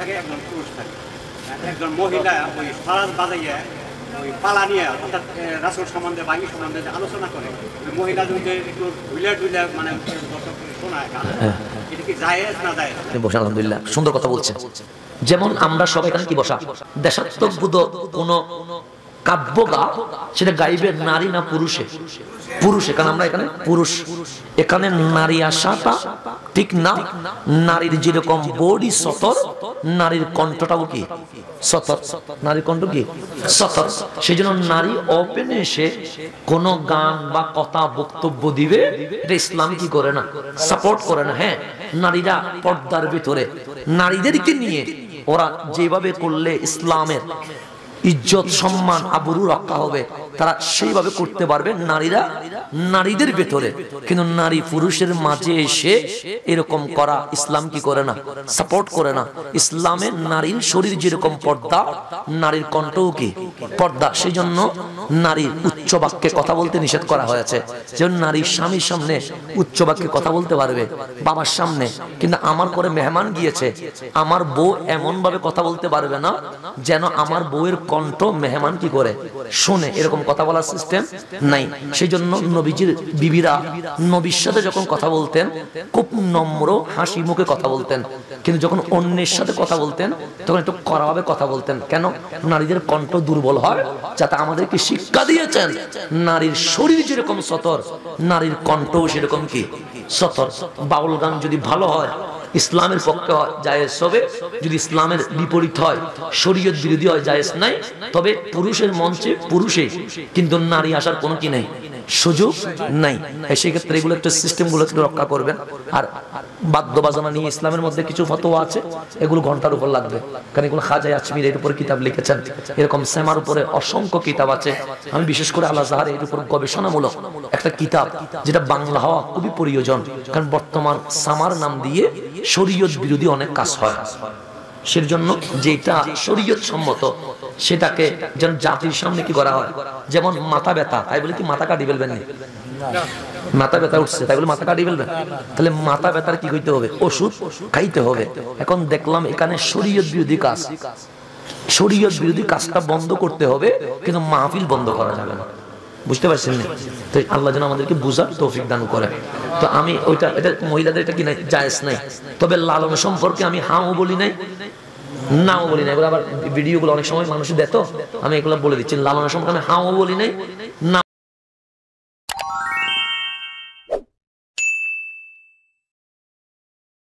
থাকে, একজন পুরুষ থাকে। একজন মহিলা ওই ফারাজ বাজাইয়া ওই পালা নিয়ে অর্থাৎ রাসূল সম্বন্ধে বা সম্বন্ধে আলোচনা করে, ওই মহিলা যদি একটু ঢুইলা মানে শোনায় গান, এটা কি জায়েজ না জায়েজ? আলহামদুলিল্লাহ, সুন্দর কথা বলছেন। যেমন আমরা সবাই এখানে কি বসা, দেশাত্মবোধ কোন কাব্য গা, সেটা গাইবে নারী না পুরুষে? পুরুষ। এখানে আমরা এখানে পুরুষ, এখানে নারী আসাটা ঠিক না। নারীর যেরকম বডি সতর, নারীর কণ্ঠটাও কি সতর, নারীর কণ্ঠ কি সতর। সেই জন্য নারী ওপেনে এসে কোন গান বা কথা বক্তব্য দিবে, এটা ইসলাম কি করে না, সাপোর্ট করে না। হ্যাঁ, নারীরা পর্দার ভিতরে, নারীদেরকে নিয়ে ওরা যেভাবে করলে ইসলামের ইজ্জত সম্মান আবরু রক্ষা হবে, তারা সেইভাবে করতে পারবে নারীরা নারীদের ভেতরে। কিন্তু নারী পুরুষের মাঝে এসে এরকম করা ইসলাম কি করে না, সাপোর্ট করে না। ইসলামে নারীর শরীর যেরকম পর্দা, নারীর কণ্ঠও কি পর্দা। সেই জন্য নারীর উচ্চ বাক্যে কথা বলতে নিষেধ করা হয়েছে। যেমন নারীর স্বামীর সামনে উচ্চ বাক্যে কথা বলতে পারবে, বাবার সামনে। কিন্তু আমার করে মেহমান গিয়েছে, আমার বউ এমন ভাবে কথা বলতে পারবে না যেন আমার বউয়ের কণ্ঠ মেহমান কি করে শুনে, এরকম কথা বলার সিস্টেম নাই। সেই জন্য নবীজির বিবিরা নবীর সাথে যখন কথা বলতেন খুব নম্র হাসি মুখে কথা বলতেন, কিন্তু যখন অন্যের সাথে কথা বলতেন তখন একটু কড়াভাবে কথা বলতেন। কেন? নারীদের কণ্ঠ দুর্বল হয়, যাতে আমাদেরকে শিক্ষা দিয়েছেন নারীর শরীর যেরকম সতর, নারীর কণ্ঠও সেরকম কি সতর। বাউল গান যদি ভালো হয়, ইসলামের পক্ষে হয়, জায়েজ হবে। যদি ইসলামের বিপরীত হয়, শরীয়ত বিরোধী হয়, জায়েজ নাই। তবে পুরুষের মঞ্চে পুরুষে, কিন্তু নারী আসার কোনো কি নাই, সুযোগ নাই। সেক্ষেত্রে এগুলো একটা সিস্টেমগুলো একটু রক্ষা করবেন। আর বাদ্য বাজনা নিয়ে ইসলামের মধ্যে কিছু ফতোয়া আছে, এগুলো ঘন্টার উপর লাগবে, কারণ এগুলো খাজা আজমির এর উপরে কিতাব লিখেছেন। এরকম সেমার উপরে অসংখ্য কিতাব আছে। আমি বিশেষ করে আল আজহার এর উপর গবেষণামূলক একটা কিতাব, যেটা বাংলা হওয়া খুবই প্রয়োজন, কারণ বর্তমান সামার নাম দিয়ে শরীয়ত বিরোধী অনেক কাজ হয়। সেজন্য যেটা শরীয়ত সম্মত সেটাকে যেন জাতির সামনে কি করা হয়। যেমন মাথা ব্যথা, তাই বলে কি মাথা কাটি ফেলবেন? মাথা ব্যথা উঠছে তাই বলে মাথা কাটি ফেলবেন? তাহলে মাথা ব্যথার কি করতে হবে? ওষুধ খাইতে হবে। এখন দেখলাম এখানে শরীয়ত বিরোধী কাজ, শরীয়ত বিরোধী কাজটা বন্ধ করতে হবে, কিন্তু মাহফিল বন্ধ করা যাবে না। বুঝতে পারছেন না? তো আল্লাহ যেন আমাদেরকে বুঝার তৌফিক দান করে। তো আমি ওইটা, এটা মহিলাদের এটা কি নাই, জায়েজ নাই। তবে লালন সম্পর্কে আমি হাও বলি নাই, নাও বলি নাই। এগুলো আবার ভিডিওগুলো অনেক সময় মানুষ দেখো, আমি এগুলো বলে দিচ্ছি। লালন সম্পর্কে আমি হাও বলি নাই,